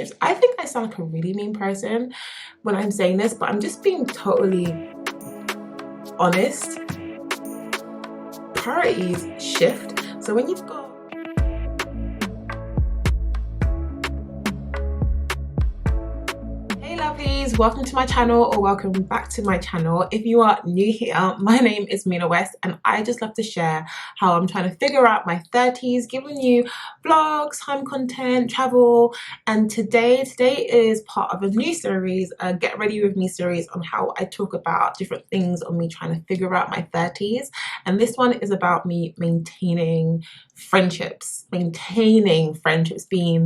friendships. I think I sound like a really mean person when I'm saying this, but I'm just being totally honest. Priorities shift. So when you've got lovelies, welcome to my channel, or welcome back to my channel. If you are new here, my name is Mina West, and I just love to share how I'm trying to figure out my 30s, giving you vlogs, home content, travel. And today is part of a new series, a Get Ready With Me series, on how I talk about different things on me trying to figure out my 30s. And this one is about me maintaining friendships being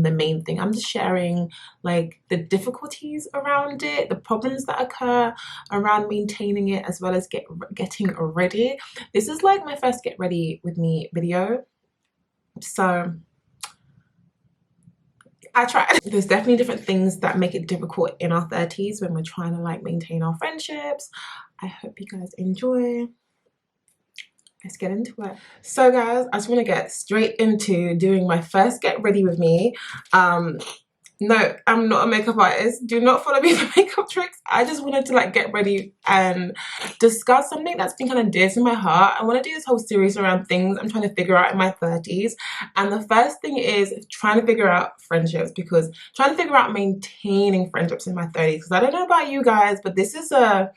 the main thing. I'm just sharing like the difficulties around it, the problems that occur around maintaining it, as well as getting ready. This is like my first Get Ready With Me video, so I tried. There's definitely different things that make it difficult in our 30s when we're trying to like maintain our friendships. I hope you guys enjoy. Let's get into it. So guys, I just want to get straight into doing my first Get Ready With Me. No, I'm not a makeup artist. Do not follow me for makeup tricks. I just wanted to like get ready and discuss something that's been kind of dear to my heart. I want to do this whole series around things I'm trying to figure out in my 30s. And the first thing is trying to figure out friendships, because trying to figure out maintaining friendships in my 30s. Because I don't know about you guys, but this is a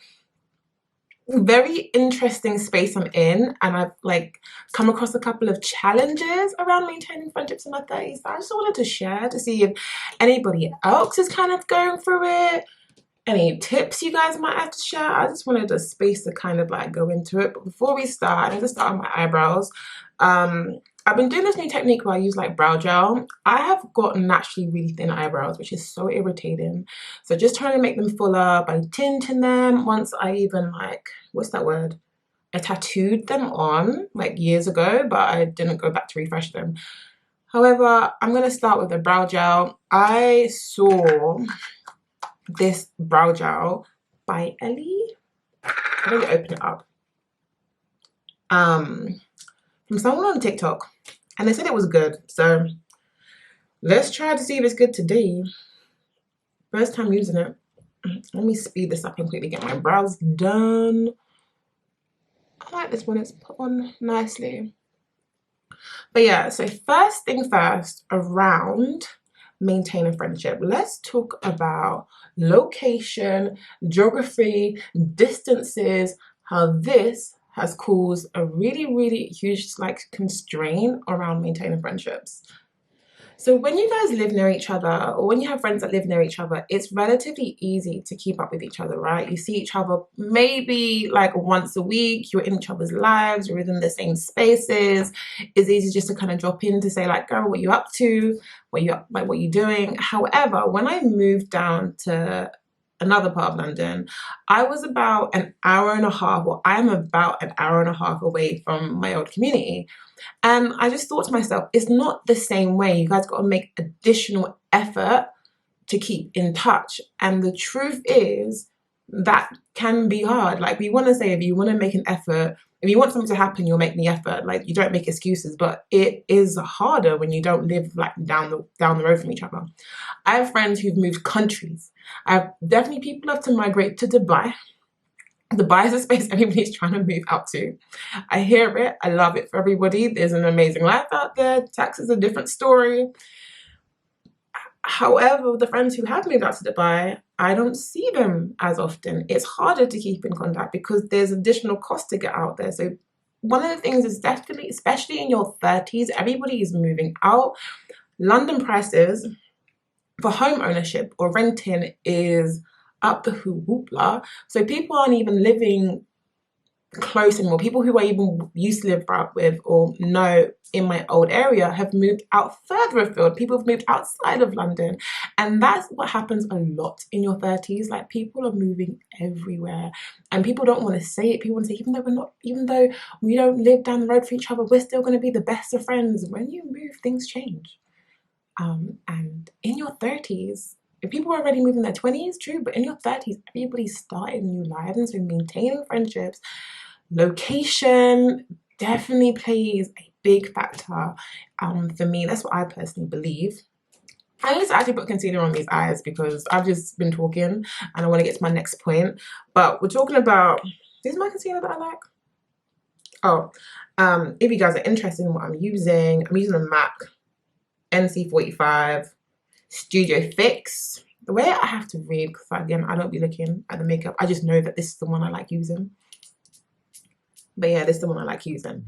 very interesting space I'm in, and I've like come across a couple of challenges around maintaining friendships in my 30s. I just wanted to share to see if anybody else is kind of going through it, any tips you guys might have to share. I just wanted a space to kind of like go into it. But before we start, I need to start on my eyebrows. I've been doing this new technique where I use like brow gel. I have got naturally really thin eyebrows, which is so irritating. So just trying to make them fuller by tinting them. Once I even like, what's that word? I tattooed them on like years ago, but I didn't go back to refresh them. However, I'm going to start with the brow gel. I saw this brow gel by Ellie. Let me open it up. From someone on TikTok, and they said it was good, so let's try to see if it's good today. First time using it. Let me speed this up and quickly get my brows done. I like this one, it's put on nicely. But yeah, so first thing first, around maintaining friendship, let's talk about location, geography, distances, how this has caused a really huge like constraint around maintaining friendships. So when you guys live near each other, or when you have friends that live near each other, it's relatively easy to keep up with each other, right? You see each other maybe like once a week, you're in each other's lives, you're within the same spaces. It's easy just to kind of drop in to say like, girl, what you up to? What you doing? However, when I moved down to another part of London, I was about an hour and a half, or I'm about an hour and a half away from my old community. And I just thought to myself, it's not the same way. You guys got to make additional effort to keep in touch. And the truth is that can be hard. Like, we want to say, if you want to make an effort, if you want something to happen, you'll make the effort. Like, you don't make excuses, but it is harder when you don't live like down the road from each other. I have friends who've moved countries. I have definitely people love to migrate to Dubai. Dubai is a space everybody's trying to move out to. I hear it. I love it for everybody. There's an amazing life out there. Tax is a different story. However, the friends who have moved out to Dubai, I don't see them as often. It's harder to keep in contact because there's additional cost to get out there. So one of the things is definitely, especially in your 30s, everybody is moving out. London prices for home ownership or renting is up the hoopla. So people aren't even living close anymore. People who I even used to live out with or know in my old area have moved out further afield. People have moved outside of London, and that's what happens a lot in your 30s. Like, people are moving everywhere, and people don't want to say it. People want to say, even though we don't live down the road from each other, we're still going to be the best of friends. When you move, things change. And in your 30s, if people are already moving their 20s, true, but in your 30s, everybody's starting new lives. And so maintaining friendships, location definitely plays a big factor for me. That's what I personally believe. I need to actually put concealer on these eyes because I've just been talking and I want to get to my next point. But we're talking about, this is my concealer that I like. Oh, if you guys are interested in what I'm using a MAC NC45 Studio Fix. The way I have to read, because again, I don't be looking at the makeup. I just know that this is the one I like using. But yeah, this is the one I like using.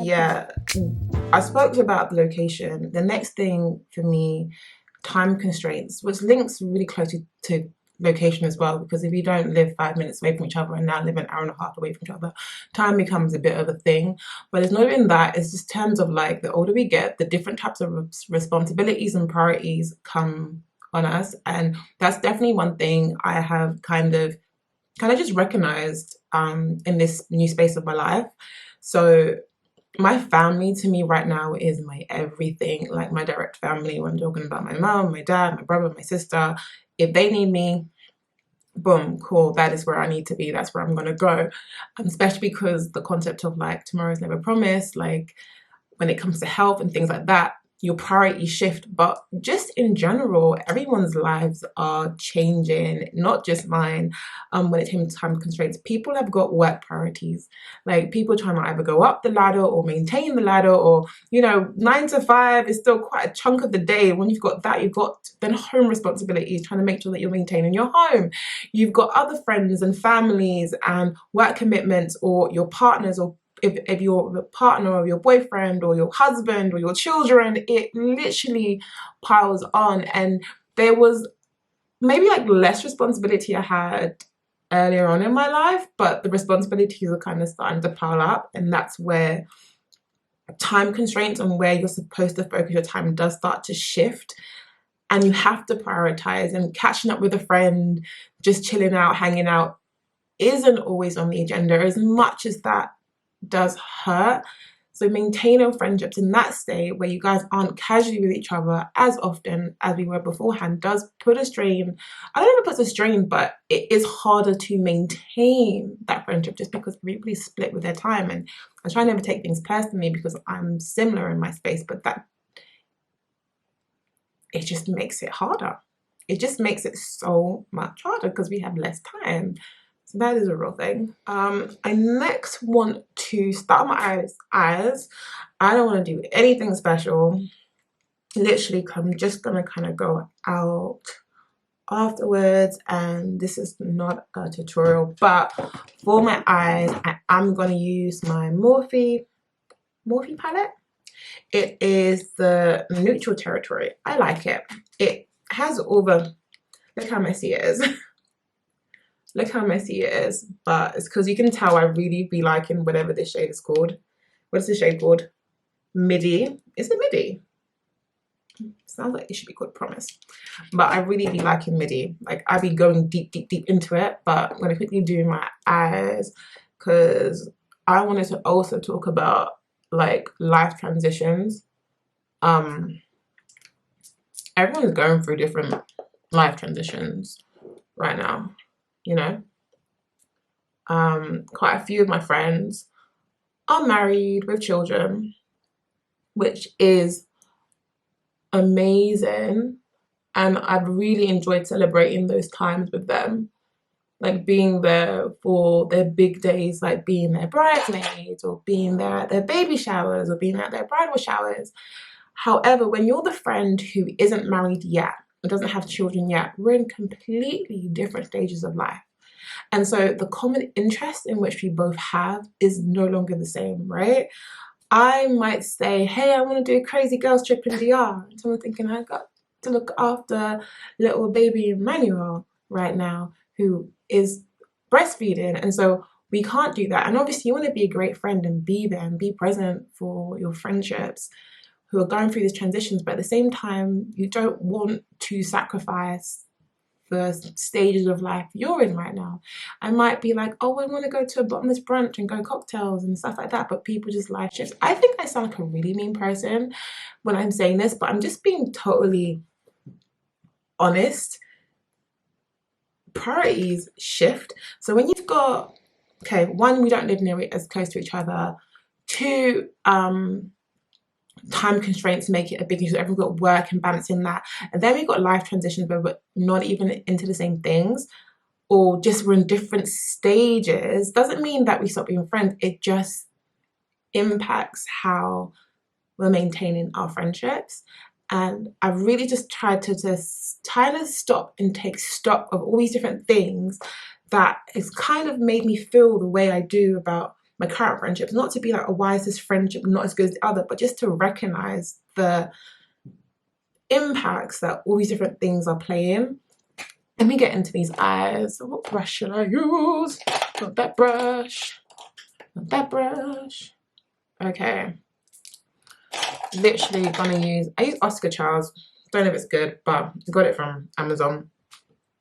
Yeah, I spoke about the location. The next thing for me, time constraints, which links really closely to location as well, because if you don't live 5 minutes away from each other and now live an hour and a half away from each other, time becomes a bit of a thing. But it's not even that, it's just terms of like the older we get, the different types of responsibilities and priorities come on us. And that's definitely one thing I have kind of just recognized in this new space of my life. So my family to me right now is my everything, like my direct family. When I'm talking about my mom, my dad, my brother, my sister, if they need me, boom, cool, that is where I need to be, that's where I'm gonna go. Especially because the concept of like tomorrow's never promised, like when it comes to health and things like that, your priorities shift. But just in general, everyone's lives are changing, not just mine. When it comes to time constraints, people have got work priorities. Like people trying to either go up the ladder or maintain the ladder, or 9 to 5 is still quite a chunk of the day. When you've got that, you've got then home responsibilities, trying to make sure that you're maintaining your home. You've got other friends and families and work commitments, or your partners, or if you're the partner or your boyfriend or your husband or your children, it literally piles on. And there was maybe like less responsibility I had earlier on in my life, but the responsibilities are kind of starting to pile up, and that's where time constraints and where you're supposed to focus your time does start to shift. And you have to prioritize, and catching up with a friend, just chilling out, hanging out isn't always on the agenda, as much as that does hurt. So maintaining friendships in that state where you guys aren't casually with each other as often as we were beforehand does put a strain. I don't know if it puts a strain, but it is harder to maintain that friendship just because everybody split with their time. And I try never take things personally because I'm similar in my space, but that it just makes it harder. It just makes it so much harder because we have less time. So that is a real thing. I next want to start my eyes. I don't want to do anything special. Literally, I'm just gonna kind of go out afterwards, and this is not a tutorial, but for my eyes, I'm gonna use my Morphe palette. It is the neutral territory. I like it. It has all the, look how messy it is. Look how messy it is, but it's because you can tell I really be liking whatever this shade is called. What is this shade called? Midi. Is it Midi? Sounds like it should be called Promise. But I really be liking Midi. Like I be going deep, deep, deep into it, but I'm gonna quickly do my eyes because I wanted to also talk about like life transitions. Everyone's going through different life transitions right now. Quite a few of my friends are married with children, which is amazing, and I've really enjoyed celebrating those times with them, like being there for their big days, like being their bridesmaids or being there at their baby showers or being at their bridal showers. However, when you're the friend who isn't married yet or doesn't have children yet, we're in completely different stages of life. And so the common interest in which we both have is no longer the same, right? I might say, hey, I want to do a crazy girls trip in DR. And someone thinking, I got to look after little baby Emmanuel right now, who is breastfeeding. And so we can't do that. And obviously you want to be a great friend and be there and be present for your friendships who are going through these transitions. But at the same time, you don't want to sacrifice the stages of life you're in right now. I might be like, oh, I want to go to a bottomless brunch and go cocktails and stuff like that, but people just life shifts. I think I sound like a really mean person when I'm saying this, but I'm just being totally honest. priorities shift. So when you've got, okay, one, we don't live near as close to each other. Two, time constraints make it a big issue. Everyone's got work and balancing that. And then we've got life transitions where we're not even into the same things, or just we're in different stages. Doesn't mean that we stop being friends. It just impacts how we're maintaining our friendships. And I've really just tried to just kind of stop and take stock of all these different things that has kind of made me feel the way I do about my current friendships. Not to be like, oh, why is this friendship not as good as the other, but just to recognize the impacts that all these different things are playing. Let me get into these eyes. What brush should I use? Not that brush. Not that brush. Okay. Literally gonna use, I use Oscar Charles. Don't know if it's good, but I got it from Amazon.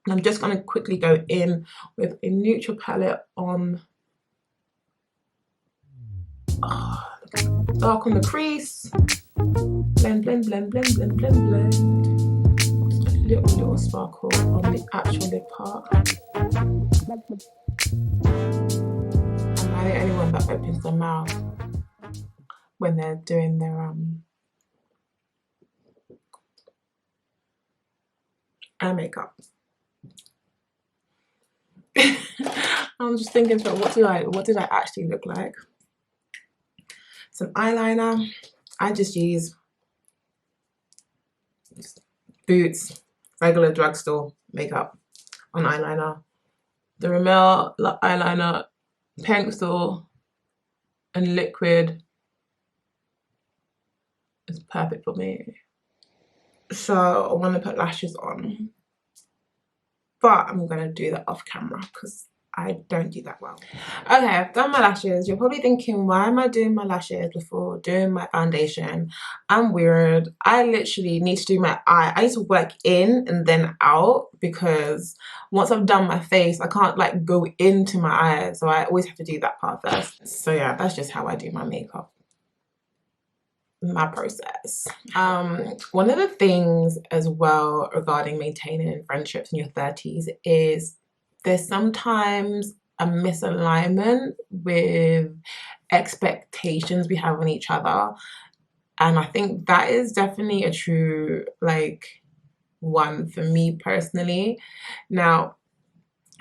And I'm just gonna quickly go in with a neutral palette on dark on the crease. Blend, blend, blend, blend, blend, blend, blend. Just a little sparkle on the actual lip part. Am I the only one that opens their mouth when they're doing their eye makeup? I'm just thinking, so what did I actually look like? Some eyeliner. I just use Boots, regular drugstore makeup on eyeliner. The Rimmel eyeliner, pencil and liquid is perfect for me. So I want to put lashes on, but I'm gonna do that off camera because I don't do that well. Okay, I've done my lashes. You're probably thinking, why am I doing my lashes before doing my foundation? I'm weird. I literally need to do my eye. I need to work in and then out, because once I've done my face, I can't like go into my eyes. So I always have to do that part first. So yeah, that's just how I do my makeup. My process. One of the things as well regarding maintaining friendships in your 30s is there's sometimes a misalignment with expectations we have on each other. And I think that is definitely a true one for me personally. Now,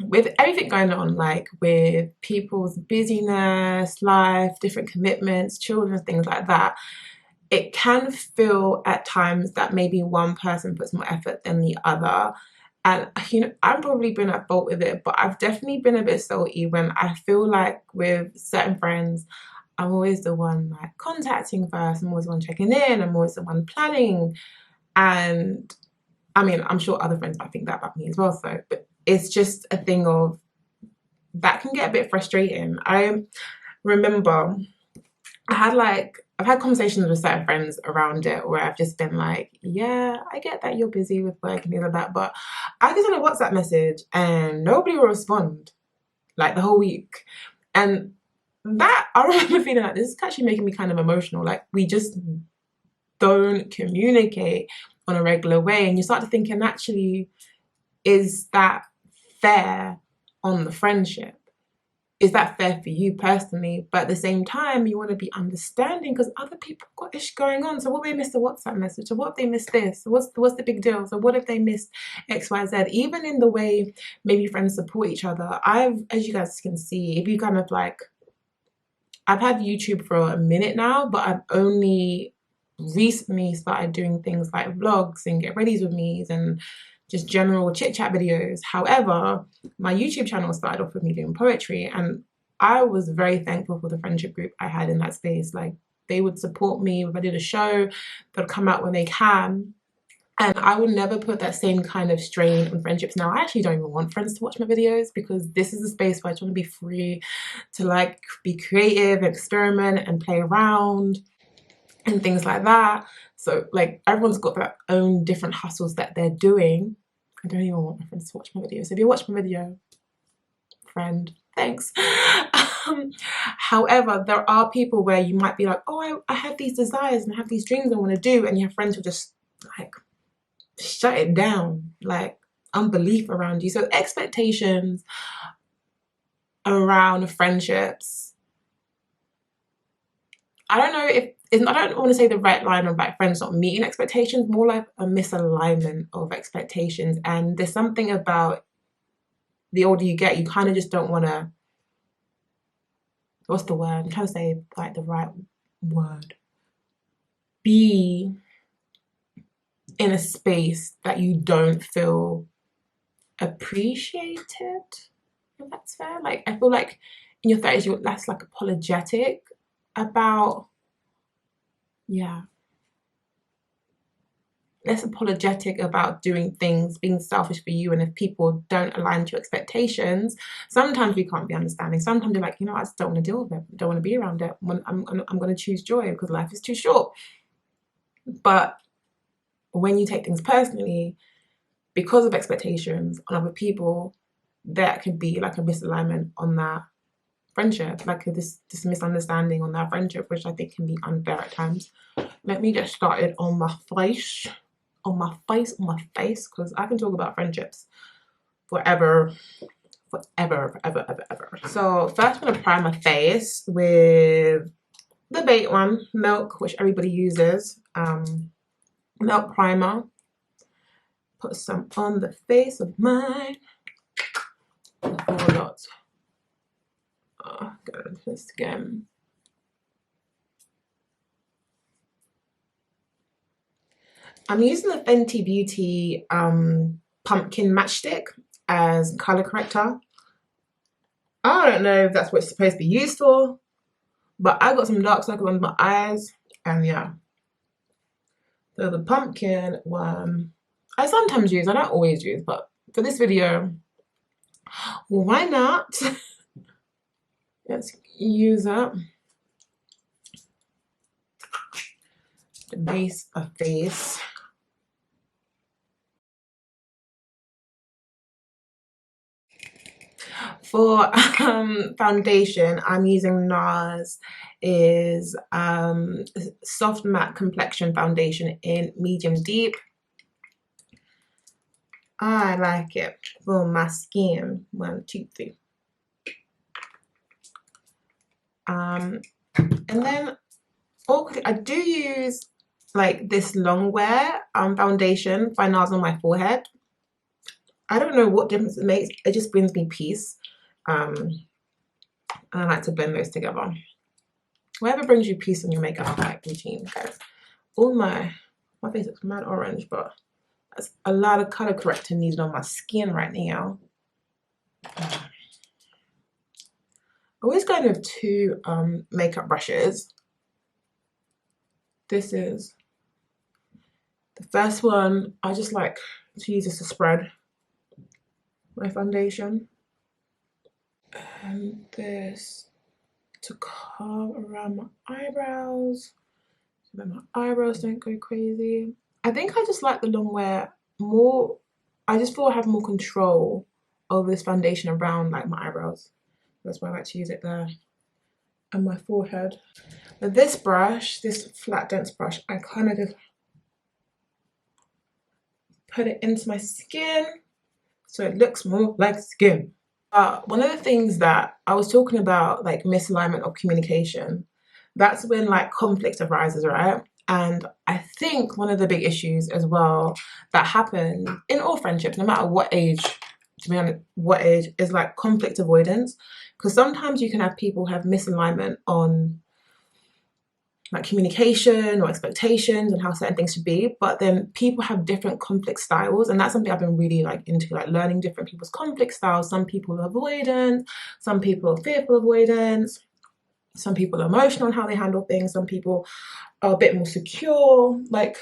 with everything going on, like with people's busyness, life, different commitments, children, things like that, it can feel at times that maybe one person puts more effort than the other. And, you know, I've probably been at fault with it, but I've definitely been a bit salty when I feel like with certain friends, I'm always the one like contacting first. I'm always the one checking in. I'm always the one planning. And I mean, I'm sure other friends might think that about me as well. So, but it's just a thing of that can get a bit frustrating. I remember I've had conversations with certain friends around it where I've just been like, yeah, I get that you're busy with work and things like that, but I get on a WhatsApp message and nobody will respond like the whole week. And that, I remember feeling like this is actually making me kind of emotional. Like we just don't communicate on a regular way. And you start to thinking, actually, is that fair on the friendship? Is that fair for you personally? But at the same time, you want to be understanding because other people got ish going on. So what if they missed a WhatsApp message? Or what if they missed this? So what's the big deal? So what if they missed X, Y, Z? Even in the way maybe friends support each other. As you guys can see, if you kind of I've had YouTube for a minute now, but I've only recently started doing things like vlogs and get readies with me's and just general chit chat videos. However, my YouTube channel started off with me doing poetry, and I was very thankful for the friendship group I had in that space. Like they would support me if I did a show, they'll come out when they can. And I would never put that same kind of strain on friendships now. I actually don't even want friends to watch my videos because this is a space where I just want to be free to be creative, experiment and play around and things like that. So everyone's got their own different hustles that they're doing. I don't even want my friends to watch my videos. If you watch my video, friend, thanks. However, there are people where you might be like, oh, I have these desires and I have these dreams I want to do, and your friends will just shut it down. unbelief around you. So expectations around friendships, I don't know if, I don't want to say the right line of like friends not meeting expectations, more like a misalignment of expectations. And there's something about the older you get, you kind of just don't want to, what's the word? I'm trying to say like the right word. Be in a space that you don't feel appreciated, if that's fair. Like, I feel like in your 30s, you're less like apologetic about, yeah, less apologetic about doing things, being selfish for you. And if people don't align to your expectations, sometimes we can't be understanding. Sometimes you're like, you know, I just don't want to deal with it. I don't want to be around it. I'm going to choose joy because life is too short. But when you take things personally, because of expectations on other people, that can be like a misalignment on that friendship, like this misunderstanding on that friendship, which I think can be unfair at times. Let me get started on my face, because I can talk about friendships forever. So first I'm going to prime my face with the bait one, Milk, which everybody uses. Milk primer. Put some on the face of mine. A whole lot. Oh, good. This again. I'm using the Fenty Beauty pumpkin matchstick as color corrector. I don't know if that's what it's supposed to be used for, but I got some dark circles under my eyes, and yeah. So the pumpkin one, I sometimes use, I don't always use, but for this video, well, why not? Let's use up the base of face. For foundation, I'm using NARS is Soft Matte Complexion Foundation in medium deep. I like it for my skin. 1, 2, 3. And then I do use like this long wear foundation by NARS on my forehead. I don't know what difference it makes. It just brings me peace. And I like to blend those together. Whatever brings you peace in your makeup like routine, guys. All my face looks mad orange, but that's a lot of color correcting needed on my skin right now. I always go with 2 makeup brushes. This is the first one. I just like to use this to spread my foundation, and this to carve around my eyebrows so that my eyebrows don't go crazy. I think I just like the long wear more. I just feel I have more control over this foundation around like my eyebrows. That's why I like to use it there and my forehead. But this brush, this flat dense brush, I kind of just put it into my skin so it looks more like skin. One of the things that I was talking about, like misalignment of communication, that's when like conflict arises, right? And I think one of the big issues as well that happen in all friendships, no matter what age, to be honest, what age, is like conflict avoidance. Because sometimes you can have people have misalignment on like communication or expectations and how certain things should be, but then people have different conflict styles, and that's something I've been really like into, like learning different people's conflict styles. Some people are avoidant, some people are fearful avoidance, some people are emotional in how they handle things, some people are a bit more secure. Like,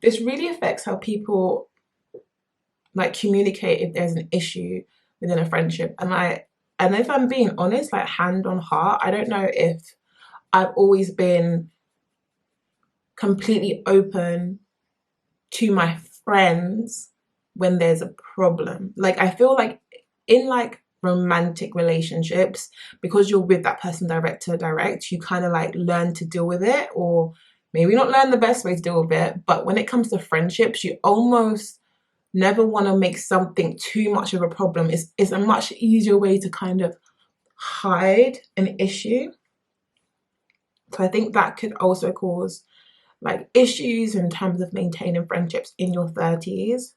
this really affects how people like communicate if there's an issue within a friendship. And if I'm being honest, like hand on heart, I don't know if I've always been completely open to my friends when there's a problem. Like, I feel like in like romantic relationships, because you're with that person direct to direct, you kind of like learn to deal with it, or maybe not learn the best way to deal with it. But when it comes to friendships, you almost never want to make something too much of a problem. It's a much easier way to kind of hide an issue. So I think that could also cause like issues in terms of maintaining friendships in your 30s,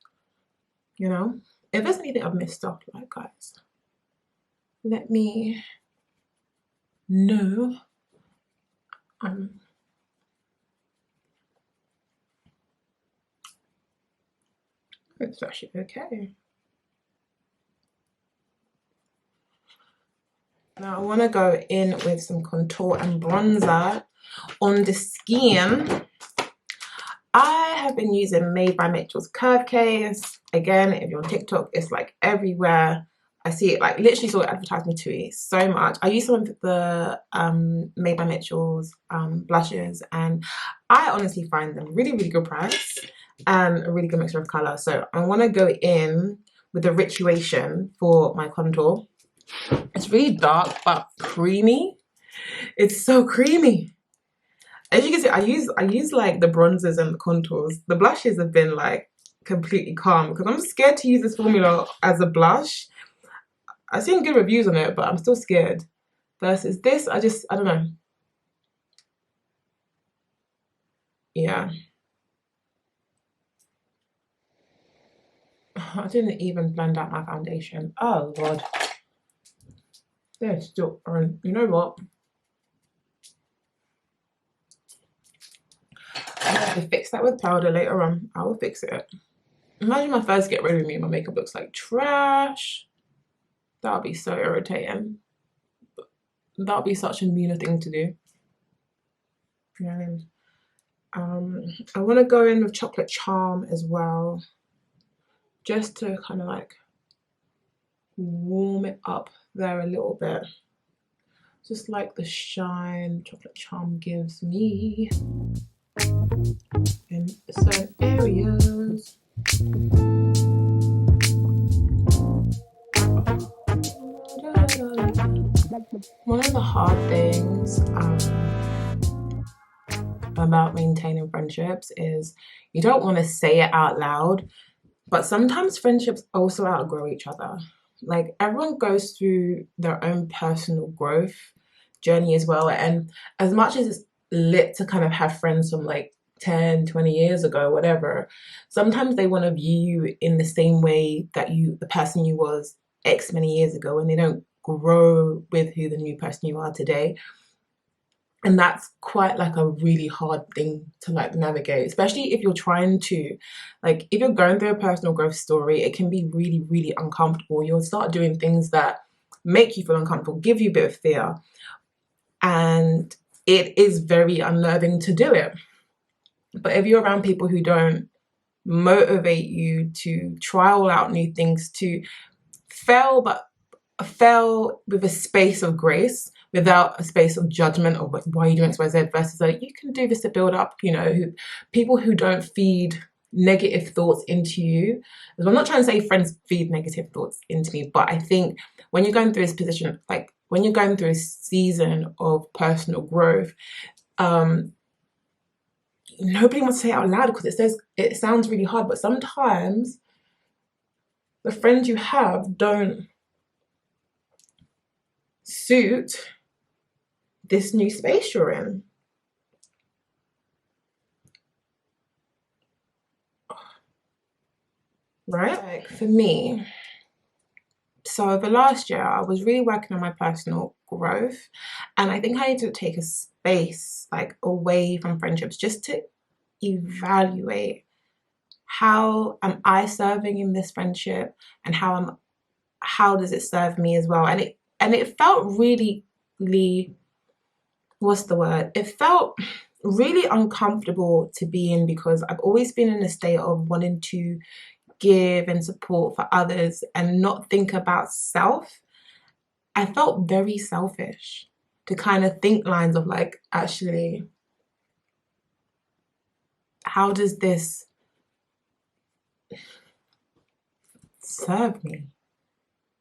you know. If there's anything I've missed off, like, guys, let me know. It's actually okay. Now I want to go in with some contour and bronzer on the skin. I have been using Made by Mitchell's Curve Case. Again, if you're on TikTok, it's like everywhere. I see it, like literally saw it advertised me to it so much. I use some of the Made by Mitchell's blushes, and I honestly find them really, really good price and a really good mixture of colour. So I want to go in with the Rituation for my contour. It's really dark but creamy. It's so creamy. As you can see, I use like the bronzers and the contours. The blushes have been like completely calm because I'm scared to use this formula as a blush. I've seen good reviews on it, but I'm still scared. Versus this, I don't know. Yeah. I didn't even blend out my foundation. Oh God. They're still on. You know what? I have to fix that with powder later on. I will fix it. Imagine my first get ready with me and my makeup looks like trash. That would be so irritating. That would be such a Mina thing to do. Yeah. I want to go in with Chocolate Charm as well, just to kind of like warm it up there a little bit. Just like the shine Chocolate Charm gives me in certain areas. One of the hard things about maintaining friendships is you don't want to say it out loud, but sometimes friendships also outgrow each other. Like everyone goes through their own personal growth journey as well, and as much as it's lit to kind of have friends from like 10, 20 years ago, whatever, sometimes they want to view you in the same way that the person you was X many years ago, and they don't grow with who the new person you are today. And that's quite like a really hard thing to like navigate, especially if you're trying to, like, if you're going through a personal growth story, it can be really, really uncomfortable. You'll start doing things that make you feel uncomfortable, give you a bit of fear, and it is very unnerving to do it. But if you're around people who don't motivate you to try all out new things, to fail, but fail with a space of grace, without a space of judgment of why you're doing XYZ, versus like, you can do this to build up, you know, people who don't feed negative thoughts into you. I'm not trying to say friends feed negative thoughts into me, but I think when you're going through this position, like when you're going through a season of personal growth, nobody wants to say it out loud because it sounds really hard, but sometimes the friends you have don't suit this new space you're in. Right? Like for me, so over last year, I was really working on my personal growth, and I think I need to take a space like away from friendships just to evaluate how am I serving in this friendship, and how does it serve me as well. And it felt really, what's the word? It felt really uncomfortable to be in, because I've always been in a state of wanting to give and support for others and not think about self. I felt very selfish to kind of think lines of like, actually, how does this serve me?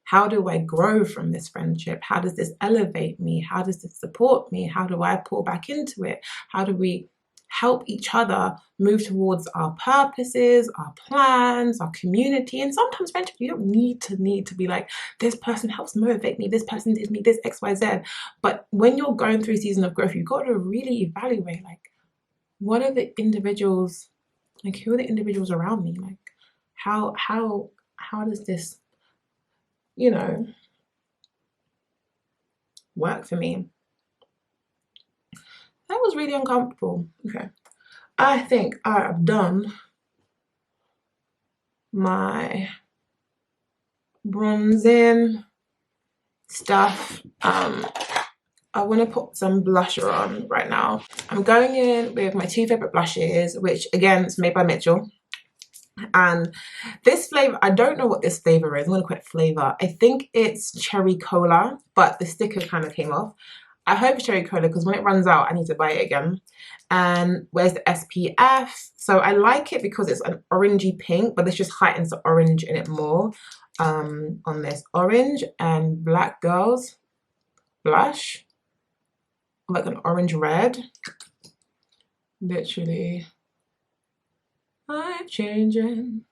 How do I grow from this friendship? How does this elevate me? How does this support me? How do I pour back into it? How do we help each other move towards our purposes, our plans, our community. And sometimes friendship, you don't need to be like, this person helps motivate me, this person did me this XYZ. But when you're going through a season of growth, you've got to really evaluate, like, what are the individuals, like, who are the individuals around me? Like, how does this, you know, work for me? That was really uncomfortable. Okay, I think I have done my bronzing stuff. I want to put some blusher on right now. I'm going in with my two favorite blushes, which again is made by Mitchell. And this flavor, I don't know what this flavor is. I'm gonna put flavor. I think it's cherry cola, but the sticker kind of came off. I hope it's cherry cola because when it runs out, I need to buy it again. And where's the SPF? So I like it because it's an orangey pink, but this just heightens the orange in it more. On this orange and Black Girls blush, like an orange red. Literally, I'm changing.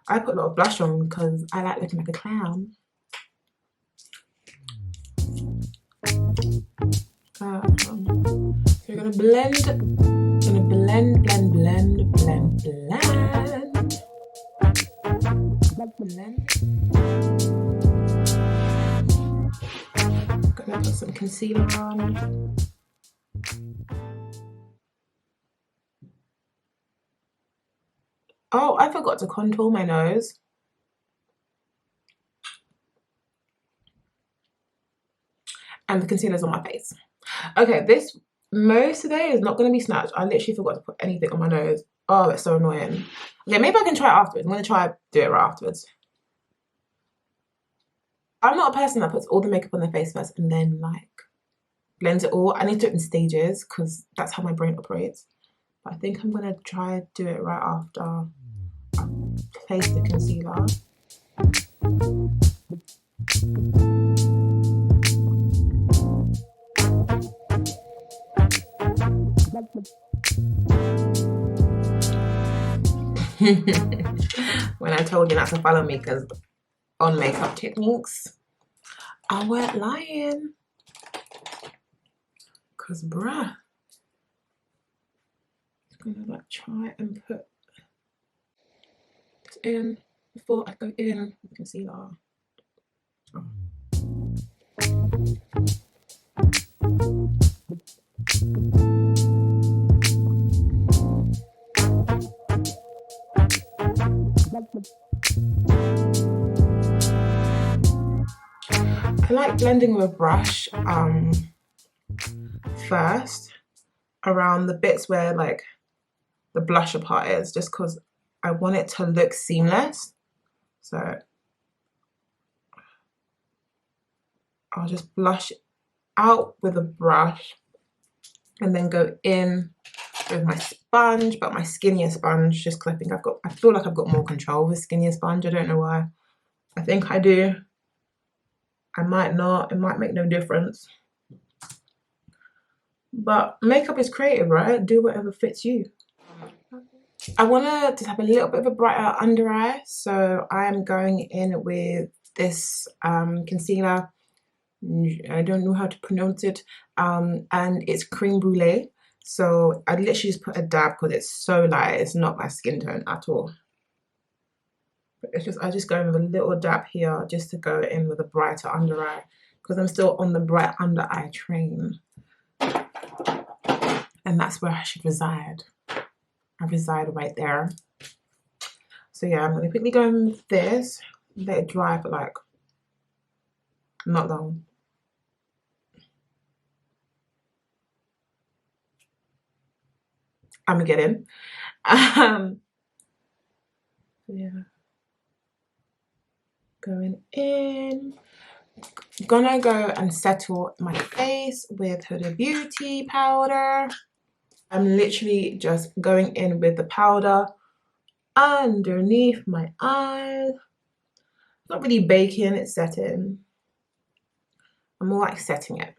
I put a lot of blush on because I like looking like a clown. So we're gonna blend, blend. Gonna put some concealer on. Oh, I forgot to contour my nose. And the concealer's on my face. Okay, this most today is not going to be snatched. I literally forgot to put anything on my nose. Oh, it's so annoying. Okay, maybe I can try it afterwards. I'm going to try do it right afterwards. I'm not a person that puts all the makeup on their face first and then like blends it all. I need to do it in stages because that's how my brain operates. But I think I'm going to try do it right after I place the concealer. When I told you not to follow me because on makeup techniques, I weren't lying. Cause bruh, I'm gonna like try and put this in before I go in the concealer. Oh. I like blending with a brush first around the bits where like the blusher part is, just because I want it to look seamless. So I'll just blush out with a brush and then go in with my sponge, but my skinnier sponge, just because I feel like I've got more control with skinnier sponge. I don't know why. I think I do. I might not. It might make no difference. But makeup is creative, right? Do whatever fits you. I want to just have a little bit of a brighter under eye, so I'm going in with this concealer. I don't know how to pronounce it, and it's cream brulee. So I literally just put a dab because it's so light. It's not my skin tone at all. But it's just I just go in with a little dab here just to go in with a brighter under eye because I'm still on the bright under eye train, and that's where I should reside. I reside right there. So yeah, I'm gonna quickly go in with this, let it dry for like not long. I'm getting. Yeah. Going in. Gonna go and settle my face with Huda Beauty powder. I'm literally just going in with the powder underneath my eyes. It's not really baking, it's setting. I'm more like setting it.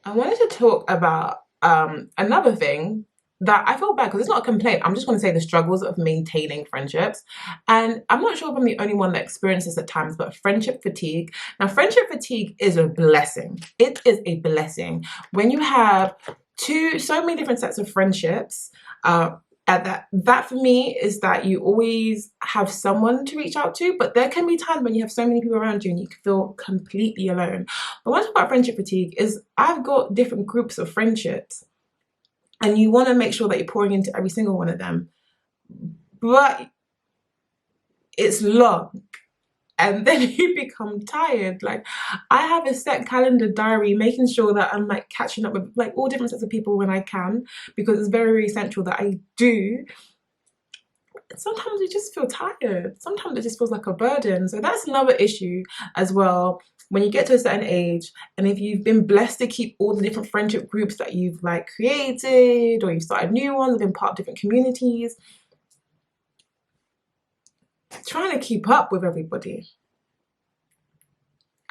I wanted to talk about another thing that I feel bad, because it's not a complaint, I'm just going to say the struggles of maintaining friendships. And I'm not sure if I'm the only one that experiences at times, but friendship fatigue. Now, friendship fatigue is a blessing. It is a blessing when you have so many different sets of friendships. At that for me is that you always have someone to reach out to, but there can be times when you have so many people around you and you can feel completely alone. But what I talk about friendship fatigue is I've got different groups of friendships, and you want to make sure that you're pouring into every single one of them, but it's long, and then you become tired. Like, I have a set calendar diary, making sure that I'm like catching up with like all different sets of people when I can, because it's very, very essential that I do. Sometimes you just feel tired. Sometimes it just feels like a burden. So that's another issue as well. When you get to a certain age, and if you've been blessed to keep all the different friendship groups that you've like created, or you've started new ones, been part of different communities, trying to keep up with everybody,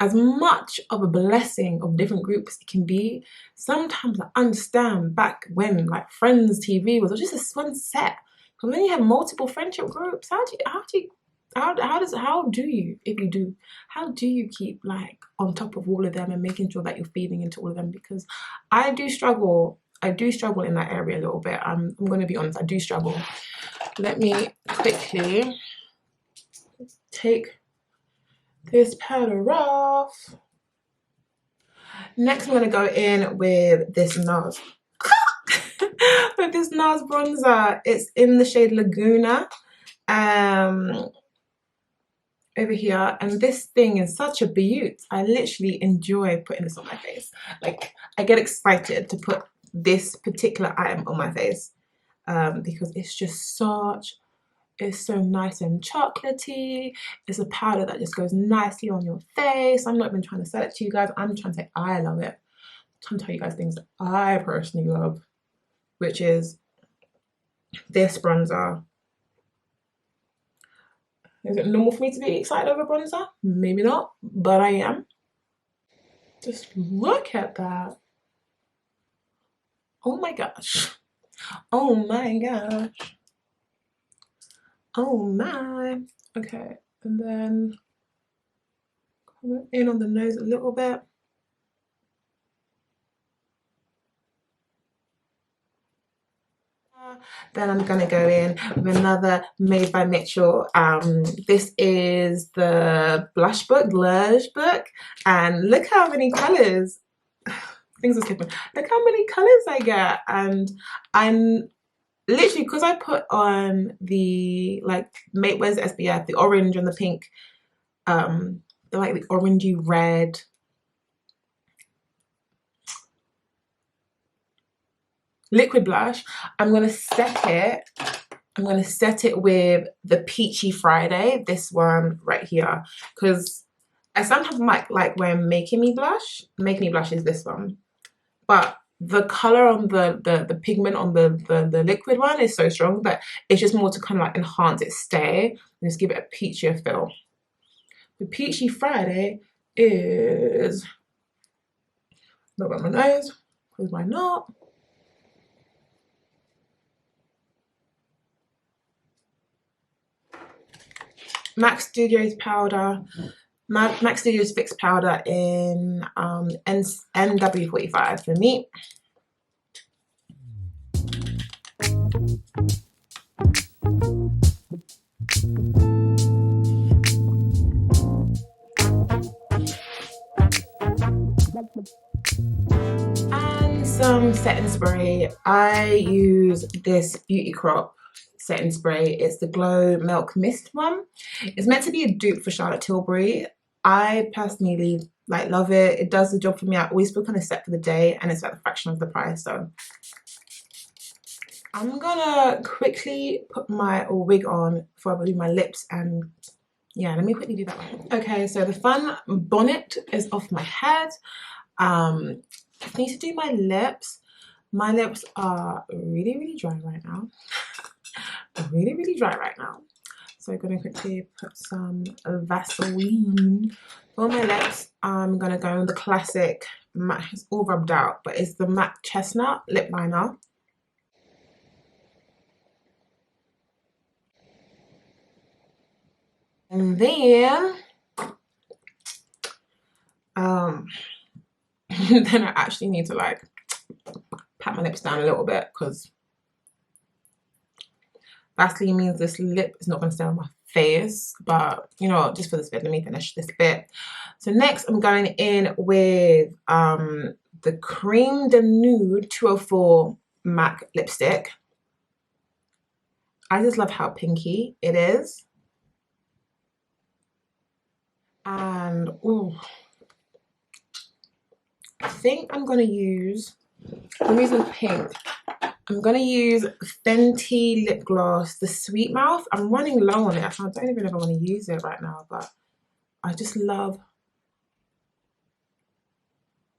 as much of a blessing of different groups it can be, sometimes I understand back when like Friends TV was just a one set. But when you have multiple friendship groups, how do you, if you do, how do you keep like on top of all of them and making sure that you're feeding into all of them? Because I do struggle in that area a little bit. I'm going to be honest, I do struggle. Let me quickly take this powder off. Next, I'm going to go in with this NARS. With this NARS bronzer. It's in the shade Laguna. Over here, and this thing is such a beaut. I literally enjoy putting this on my face. Like, I get excited to put this particular item on my face because it's just it's so nice and chocolatey. It's a powder that just goes nicely on your face. I'm not even trying to sell it to you guys. I'm trying to say I love it. I'm trying to tell you guys things that I personally love, which is this bronzer. Is it normal for me to be excited over bronzer? Maybe not, but I am. Just look at that. Oh my gosh. Oh my gosh. Oh my. Okay, and then come in on the nose a little bit. Then I'm gonna go in with another Made by Mitchell. This is the blush book, and look how many colors. Things are skipping. Look how many colors I get, and I'm literally, because I put on the where's the SPF, the orange and the pink, the like the orangey red. Liquid blush. I'm gonna set it with the Peachy Friday, this one right here, because I sometimes like when Making Me Blush is this one, but the color on the pigment on the liquid one is so strong that it's just more to kind of like enhance its stay and just give it a peachier feel. The Peachy Friday is, look at my nose, close my knot. Max Studios powder, Max Studios Fix powder in NW45 for me. And some setting spray. I use this Beauty Crop setting spray. It's the Glow Milk Mist one. It's meant to be a dupe for Charlotte Tilbury. I personally love it. It does the job for me. I always feel kind of set for the day, and it's at a fraction of the price. So I'm gonna quickly put my wig on before I do my lips, and yeah, let me quickly do that one. Okay, so the fun bonnet is off my head. I need to do my lips. My lips are really, really dry right now. Really, really dry right now. So I'm going to quickly put some Vaseline on my lips. I'm going to go with the classic matte, it's all rubbed out, but it's the matte chestnut lip liner. And then then I actually need to like pat my lips down a little bit, because Vaseline means this lip is not going to stay on my face. But you know, just for this bit, let me finish this bit. So next I'm going in with the Cream de Nude 204 MAC lipstick. I just love how pinky it is. And ooh, I think I'm going to use, I'm using pink. I'm going to use Fenty lip gloss, the Sweet Mouth. I'm running low on it, so I don't even ever want to use it right now, but I just love,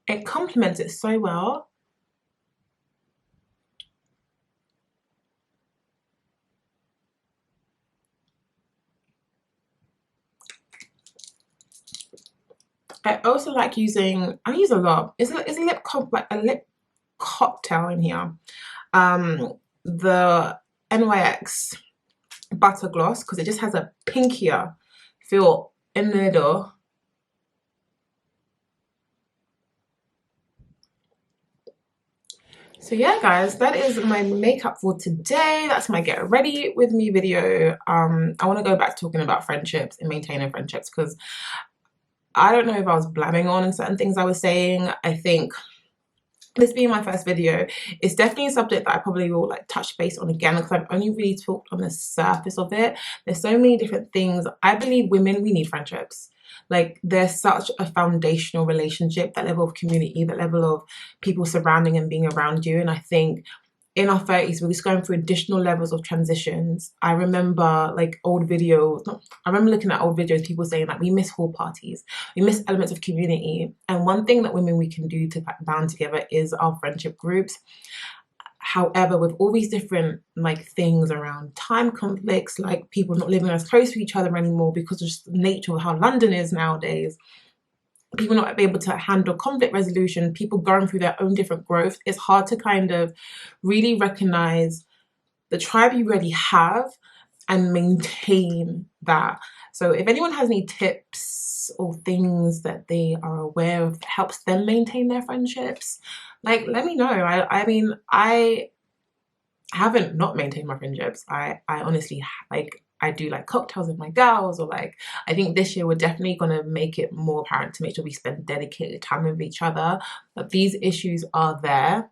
it complements it so well. I also like using, I use a lot, it's a lip like a lip cocktail in here. The NYX Butter Gloss, because it just has a pinkier feel in the middle. So yeah, guys, that is my makeup for today. That's my get ready with me video. I want to go back to talking about friendships and maintaining friendships, because I don't know if I was blabbing on certain things I was saying. I think this being my first video, it's definitely a subject that I probably will like touch base on again, because I've only really talked on the surface of it. There's so many different things. I believe women, we need friendships. Like, there's such a foundational relationship, that level of community, that level of people surrounding and being around you. And I think in our 30s, we're just going through additional levels of transitions. I remember like old videos, I remember looking at old videos, people saying that we miss hall parties, we miss elements of community. And one thing that women, we can do to band together is our friendship groups. However, with all these different like things around time conflicts, like people not living as close to each other anymore because of just the nature of how London is nowadays, people not able to handle conflict resolution, people going through their own different growth, it's hard to kind of really recognize the tribe you already have and maintain that. So if anyone has any tips or things that they are aware of that helps them maintain their friendships, like, let me know. I mean, I haven't not maintained my friendships. I honestly, like, I do like cocktails with my girls, or like, I think this year we're definitely going to make it more apparent to make sure we spend dedicated time with each other. But these issues are there,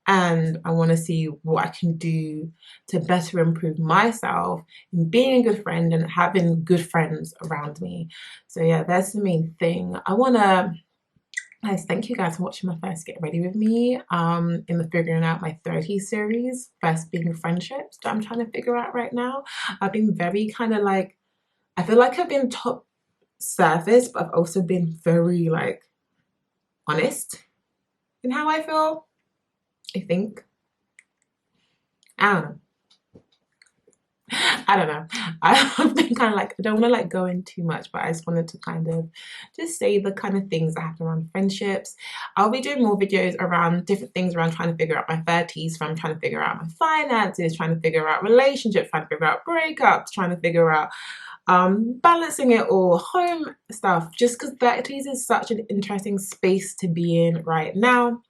and I want to see what I can do to better improve myself in being a good friend and having good friends around me. So yeah, that's the main thing. I want to, guys, thank you guys for watching my first Get Ready With Me in the Figuring Out My 30s series, first being friendships that I'm trying to figure out right now. I've been very kind of like, I feel like I've been top surface, but I've also been very like honest in how I feel, I think. I don't know. I've been kind of like, I don't want to like go in too much, but I just wanted to kind of just say the kind of things that happen around friendships. I'll be doing more videos around different things around trying to figure out my 30s, from trying to figure out my finances, trying to figure out relationships, trying to figure out breakups, trying to figure out balancing it all, home stuff, just because 30s is such an interesting space to be in right now,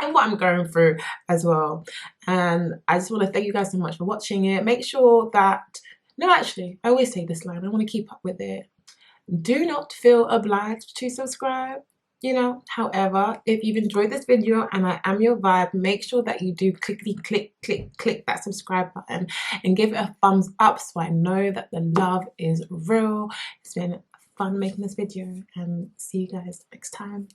and what I'm going through as well. And I just want to thank you guys so much for watching it. Make sure that, no, actually, I always say this line, I want to keep up with it. Do not feel obliged to subscribe, you know. However, if you've enjoyed this video and I am your vibe, make sure that you do click that subscribe button and give it a thumbs up, so I know that the love is real. It's been fun making this video, and see you guys next time.